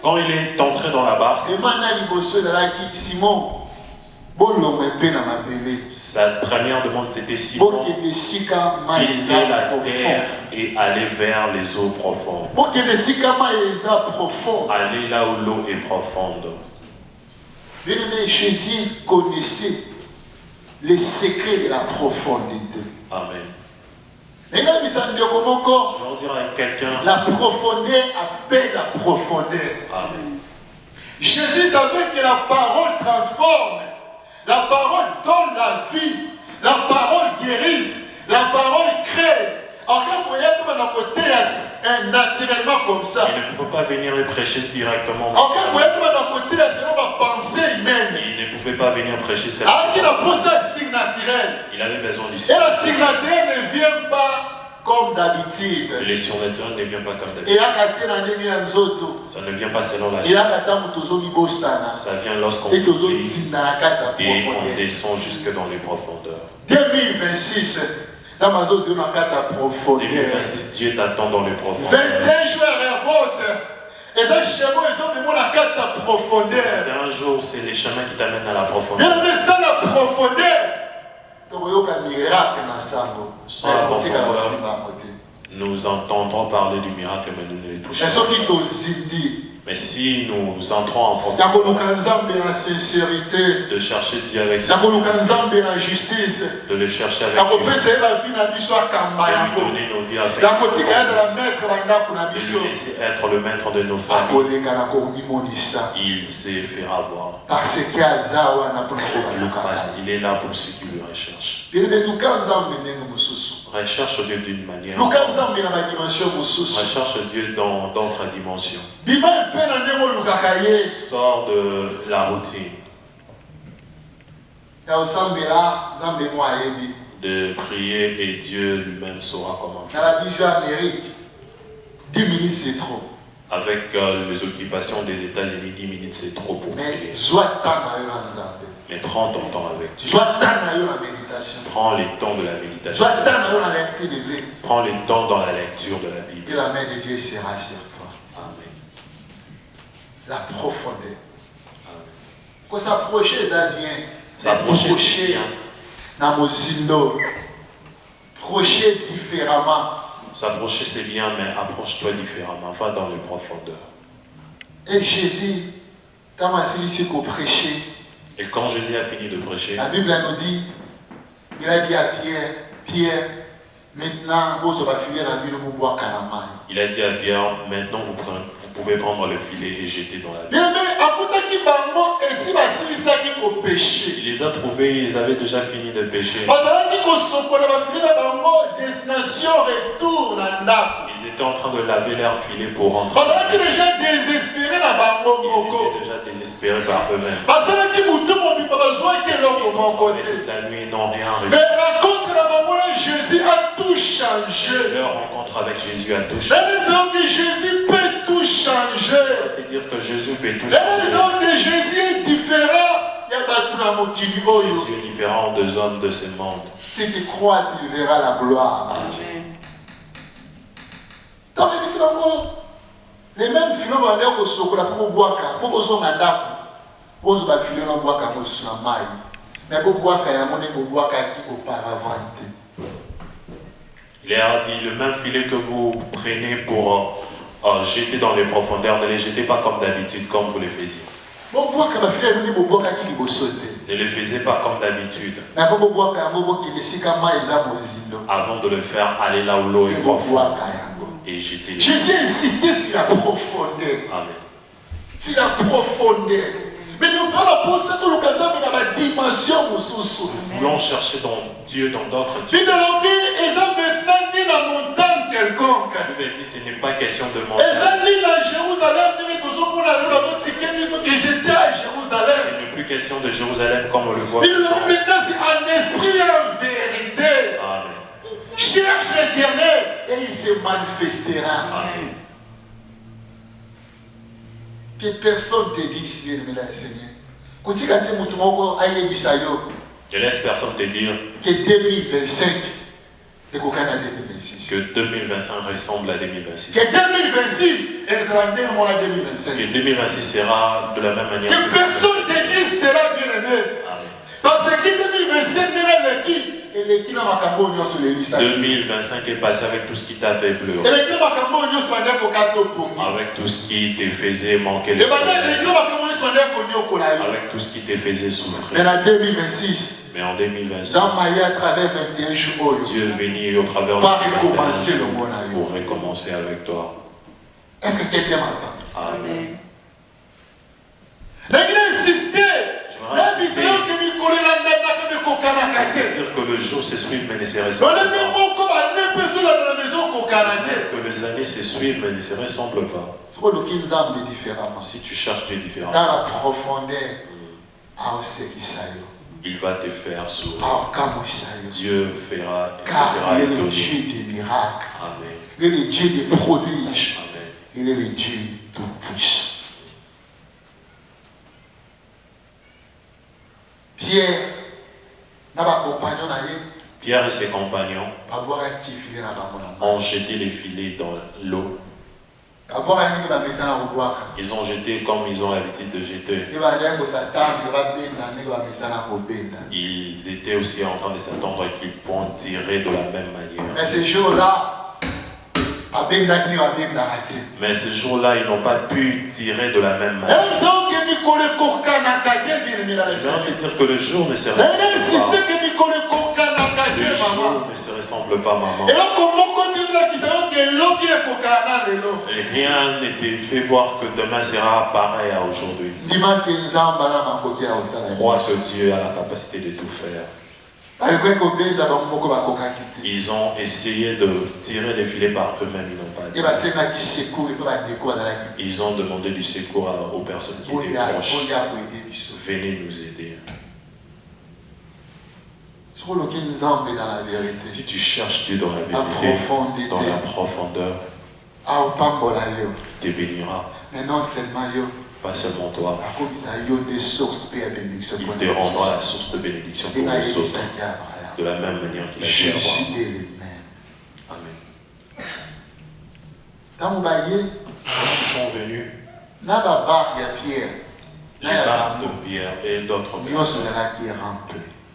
Quand il est entré dans la barque, sa première demande c'était Simon quitter la terre et aller vers les eaux profondes. Aller là où l'eau est profonde. Bien-aimé, Jésus connaissait les secrets de la profondité. Amen. Je leur dirai à quelqu'un, la profondeur appelle la profondeur. Amen. Jésus savait que la parole transforme, la parole donne la vie, la parole guérisse, la parole crée. Naturellement comme ça. Il ne pouvait pas venir et prêcher directement. Il ne pouvait pas venir prêcher cette Il avait besoin du Seigneur. Et la surnaturelle ne vient pas comme d'habitude. Les surnaturels ne viennent pas comme d'habitude. Ça ne vient pas selon la chair. Ça vient lorsqu'on se prie et on descend jusque dans les profondeurs. 2026. 2026, Dieu t'attend dans les profondeurs. 21 jours et un jour, c'est les chemins qui t'amènent à la profondeur. Sans la profondeur, nous entendrons parler du miracle, mais nous ne les touchons pas. Mais si nous entrons en profondeur, de chercher Dieu avec justice, de le chercher avec justice, de lui donner nos vies avec de lui laisser être le maître de nos familles, il se fera voir. Parce qu'il est là pour ceux qui le recherchent. Recherche Dieu d'une manière. Recherche Dieu dans d'autres dimensions. Sors de la routine. De prier et Dieu lui-même saura comment faire. 10 minutes c'est trop. Avec les occupations des États-Unis, 10 minutes c'est trop pour prier. Mais prends ton temps avec Dieu. Prends les temps de la méditation. Prends les temps dans la lecture de la Bible. Que la main de Dieu sera sur toi. Amen. La profondeur. Quand s'approcher, ça vient. S'approcher, c'est bien. Approcher différemment. S'approcher, c'est bien, mais approche-toi différemment. Va dans les profondeurs. Et Jésus, quand il a prêché, et quand Jésus a fini de prêcher, la Bible nous dit, il a dit à Pierre, Pierre, maintenant, il a dit à Pierre, maintenant vous pouvez prendre le filet et jeter dans la mer. Il les a trouvés, ils avaient déjà fini de pêcher. Ils étaient en train de laver leur filet pour rentrer. Ils étaient déjà désespérés par eux-mêmes. Toute la nuit, ils n'ont rien reçu. Jésus a tout changé. Leur rencontre avec Jésus a tout changé. Jésus peut tout changer. C'est-à-dire que Jésus peut tout changer. Jésus est différent. Jésus est différent des hommes de ce monde. Si tu crois, tu verras la gloire. Les mêmes films vont aller au Sokola pour boire, pour boire pour boire mais pour boire auparavant. Il a dit, le même filet que vous prenez pour jeter dans les profondeurs, ne les jetez pas comme d'habitude, comme vous les faisiez. Ne les faisiez pas comme d'habitude. Avant de le faire, aller là où l'eau est profonde et jeter les. Jésus insistait sur la profondeur. Amen. Sur la profondeur. Mais nous voulons chercher dans Dieu dans d'autres dieux. Il dit ce n'est pas question de montagne. Ce n'est plus question de Jérusalem comme on le voit. Maintenant c'est un esprit en vérité. Amen. Cherche l'Éternel et il se manifestera. Amen. Que personne te dise, Seigneur. Je laisse personne te dire que 2025 est au Canada 2025. 2026. Que 2025 ressemble à 2026. Que 2026 est grandement à 2025. Que 2026 sera de la même manière. Que personne ne te dise sera bien aimé. Parce que 2025 n'est pas qui. 2025 est passé avec tout ce qui t'a fait pleurer. Avec tout ce qui te faisait manquer le sommeil. Avec tout ce qui te faisait souffrir. Mais en 2026, à travers 21 jours, Dieu est venu au travers de recommencer le pour recommencer avec toi. Est-ce que quelqu'un m'entend? Amen. Il a insisté. Dire que le jour se suive mais ne se ressemble pas. Que les années se suivent mais ne se ressemblent pas. Si tu cherches Dieu différemment, dans la profondeur, il va te faire sourire. Dieu te fera il est le Dieu des miracles. Amen. Il est le Dieu des prodiges. Amen. Il est le Dieu tout-puissant. Pierre et ses compagnons ont jeté les filets dans l'eau. Ils ont jeté comme ils ont l'habitude de jeter. Ils étaient aussi en train de s'attendre qu'ils vont tirer de la même manière. Mais ce jour-là, ils n'ont pas pu tirer de la même manière. Je vais te dire que le jour ne se ressemble pas. Le jour ne se ressemble pas, maman. Et rien n'était fait voir que demain sera pareil à aujourd'hui. Crois que Dieu a la capacité de tout faire. Ils ont essayé de tirer les filets par eux-mêmes, ils n'ont pas dit. Ils ont demandé du secours aux personnes qui étaient proches. Venez nous aider. Si tu cherches Dieu dans la vérité, dans la profondeur, te bénira. Mais non seulement pas seulement toi. Il te rendra la source de bénédiction pour les autres. De la même manière qu'il a fait à Amen. Lorsqu'ils sont venus, les barques de Pierre et d'autres personnes,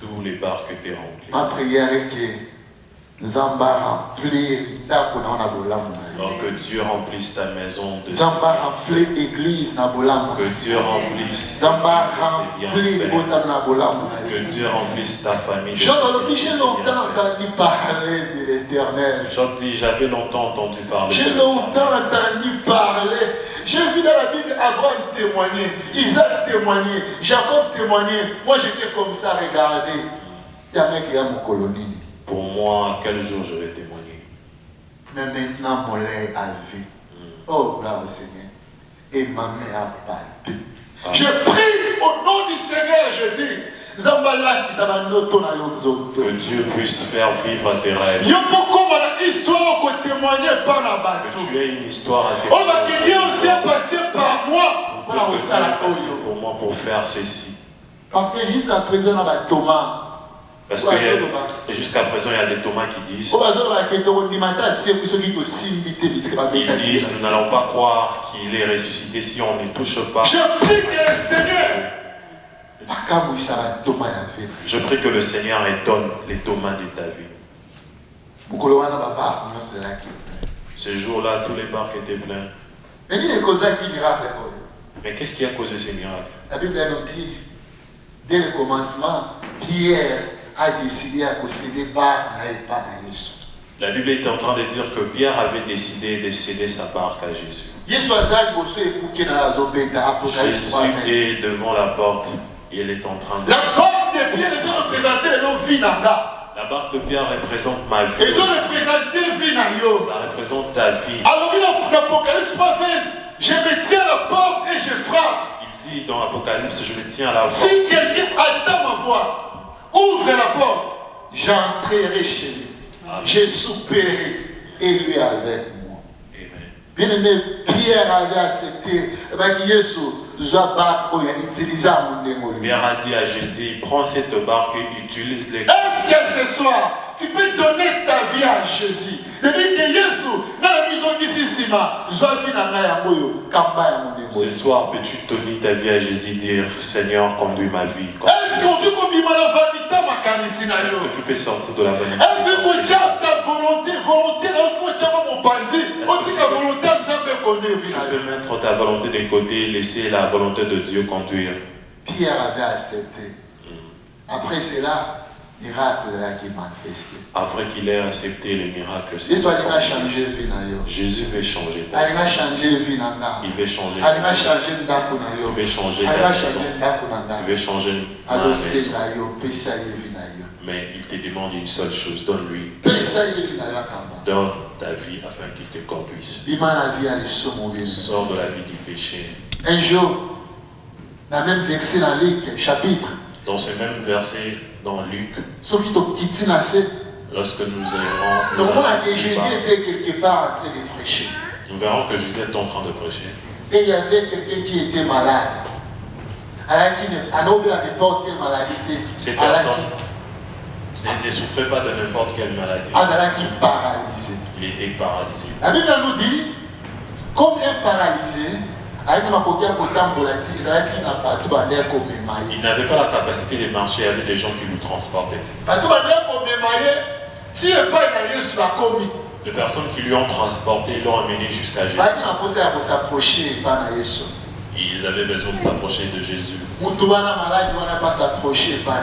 tous les barques étaient remplies. Ma prière est que que Dieu remplisse ta maison de que Dieu remplisse que Dieu remplisse ta famille. J'ai longtemps entendu parler de l'Éternel. Job dit, j'avais longtemps entendu parler. J'ai longtemps entendu parler. J'ai vu dans la Bible Abraham témoigner, Isaac témoigner, Jacob témoigner. Moi j'étais comme ça, regardez. Il y a un mec qui a mon colonie. Pour moi, quel jour je vais témoigner? Mais maintenant, mon lait a vu. Oh, là au Seigneur. Et ma main a palpé. Je prie au nom du Seigneur Jésus. Que Dieu puisse faire vivre tes rêves. Que tu aies une histoire à témoigner. Dieu aussi est passé par moi. Pour moi, pour faire ceci. Parce que jusqu'à présent, on a Thomas. Parce que jusqu'à présent, il y a des Thomas qui disent, ils disent, nous n'allons pas croire qu'il est ressuscité si on ne touche pas. Je prie que le Seigneur, je prie que le Seigneur étonne les Thomas de ta vie. Ce jour-là, tous les barques étaient pleins. Mais qu'est-ce qui a causé ces miracles? La Bible nous dit, dès le commencement, Pierre a décidé à posséder barque et pas à Jésus. La Bible est en train de dire que Pierre avait décidé de céder sa barque à Jésus. Jésus est devant la porte et elle est en train de... La barque de Pierre est représentée dans Vinanga. La barque de Pierre représente ma vie. Ils ont représenté Vinayo. Ça représente ta vie. Alors l'Apocalypse prophète, je me tiens à la porte et je frappe. Il dit dans l'Apocalypse, je me tiens à la porte. Si quelqu'un attend ma voix, ouvre la porte, j'entrerai chez lui. Amen. Je souperai et lui avec moi. Amen. Bien-aimé, Pierre avait accepté. Pierre a dit à Jésus, prends cette barque et utilise-les. Est-ce que ce soir, tu peux donner ta vie à Jésus. De dire que Jésus, dans la maison d'ici, ce soir, peux-tu donner ta vie à Jésus, dire Seigneur, conduis ma vie. Est-ce que tu peux sortir de la vanité? Est-ce que tu as ta volonté, tu peux mettre ta volonté de côté, laisser la volonté de Dieu conduire? Pierre avait accepté. Après cela, miracle de la qui manifesté. Après qu'il ait accepté les miracles, Jésus veut changer ta vie. Il veut changer. Il veut changer la maison. Il veut changer la maison. Mais il te demande une seule chose, donne-lui. Donne ta vie afin qu'il te conduise. Sors de la vie du péché. Un jour, la même verset dans Luc, chapitre. Dans ce même verset, dans Luc, lorsque nous Jésus était quelque part en train de prêcher. Nous verrons que Jésus est en train de prêcher. Et il y avait quelqu'un qui était malade. N'importe quelle maladie. Cette personne ne souffrait pas de n'importe quelle maladie. Il était paralysé. La Bible nous dit, comme un paralysé, il n'avait pas la capacité de marcher, il y avait des gens qui lui transportaient. Les personnes qui lui ont transporté l'ont amené jusqu'à Jésus. Ils avaient besoin de s'approcher de Jésus.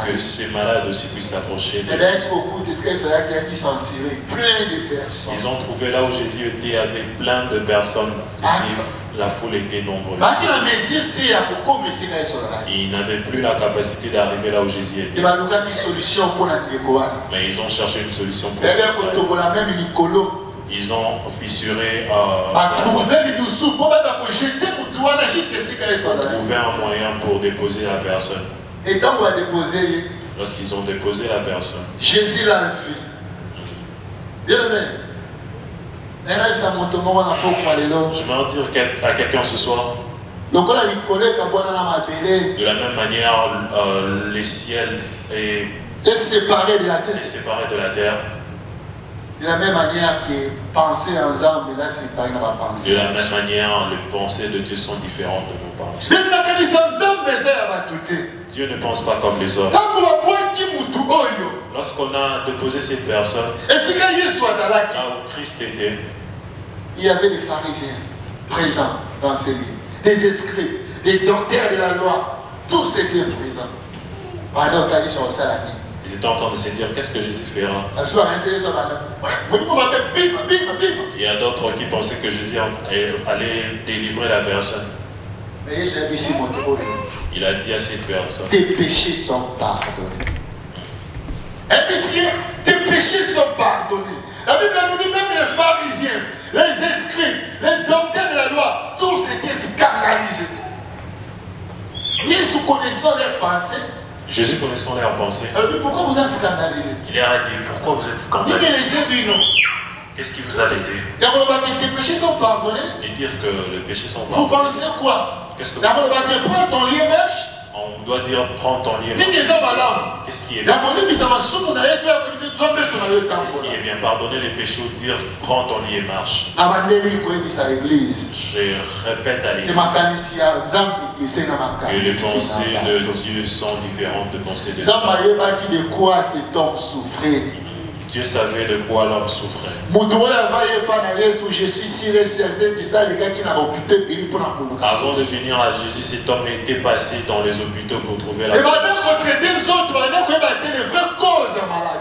Que ces malades aussi puissent s'approcher de Jésus. Ils ont trouvé là où Jésus était, il y avait plein de personnes. La foule était nombreuse. Ils n'avaient plus la capacité d'arriver là où Jésus était. Mais ils ont cherché une solution pour ça. Ils ont fissuré trouvé un moyen pour déposer la personne. Et quand on va déposer, lorsqu'ils ont déposé la personne, Jésus l'a vu. Bien aimé. Je vais en dire à quelqu'un ce soir. De la même manière, les ciels est séparé de la terre. De la même manière que penser ensemble, là c'est pas une pensée. De la même manière, les pensées de Dieu sont différentes de nos pensées. Dieu ne pense pas comme les hommes. Lorsqu'on a déposé cette personne, là où Christ était, il y avait des pharisiens présents dans ces livres, des escrits, des docteurs de la loi, tous étaient présents. Pendant que sur ça la vie. Ils étaient en train de se dire, qu'est-ce que Jésus fera? Il y a d'autres qui pensaient que Jésus allait délivrer la personne. Il a dit à cette personne, tes péchés sont pardonnés. Tes péchés sont pardonnés. La Bible nous dit même les pharisiens, les escrits, les docteurs de la loi, tous étaient scandalisés. Jésus connaissant leurs pensées. Jésus connaissant leurs pensées. Alors pourquoi vous êtes scandalisés? Il leur a dit, pourquoi vous êtes scandalisés? Qu'est-ce qui vous a lésé? Tes péchés sont pardonnés. Et dire que les péchés sont pardonnés. Vous pensez quoi? Qu'est-ce que vous pensez? Prends ton lit et marche. On doit dire, prends ton lit et marche. Qu'est-ce qui est bien? Qu'est-ce qui est bien? Pardonner les péchés ou dire, prends ton lit et marche. Je répète à l'église que les pensées de Dieu sont différentes de pensées des hommes. Dieu savait de quoi l'homme souffrait. Je suis sûr et certain que ça, les gars qui n'avaient pu avant de venir à Jésus, cet homme était passé dans les hôpitaux pour trouver la solution.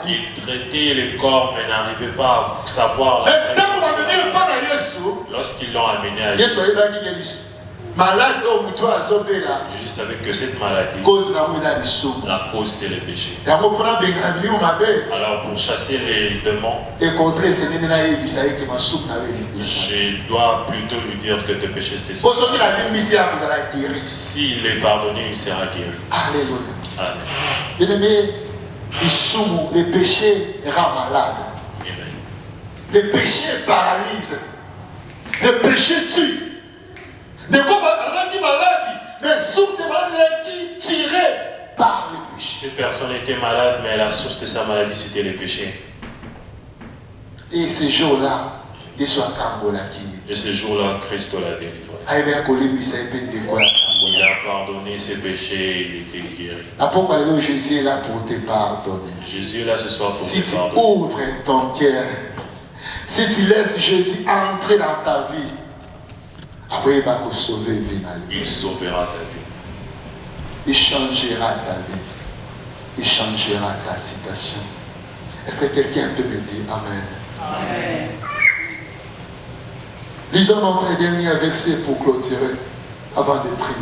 Il traitait les corps mais n'arrivait pas à savoir la lorsqu'ils l'ont amené à Jésus. Jésus savait que cette maladie, la cause c'est le péché. Alors pour chasser les démons, je dois plutôt lui dire que tes péchés étaient sauvés. S'il est pardonné, il sera guéri. Alléluia. Amen. Bien-aimé, le péché rend malade. Amen. Le péché paralyse. Le péché tue. Ne pas maladie, mais souffre ces maladies tirées par le péché. Cette personne était malade, mais la source de sa maladie, c'était le péché. Et ce jour-là, il soit Kambolaki. Et ce jour-là, Christ l'a délivré. Il a pardonné ses péchés, il était guéri. Jésus est là pour te pardonner. Jésus est là ce soir pour si te pardonner. Si tu ouvres ton cœur, si tu laisses Jésus entrer dans ta vie, il sauvera ta vie. Il changera ta vie. Il changera ta situation. Est-ce que quelqu'un peut me dire Amen? Amen. Lisons notre dernier verset pour clôturer avant de prier.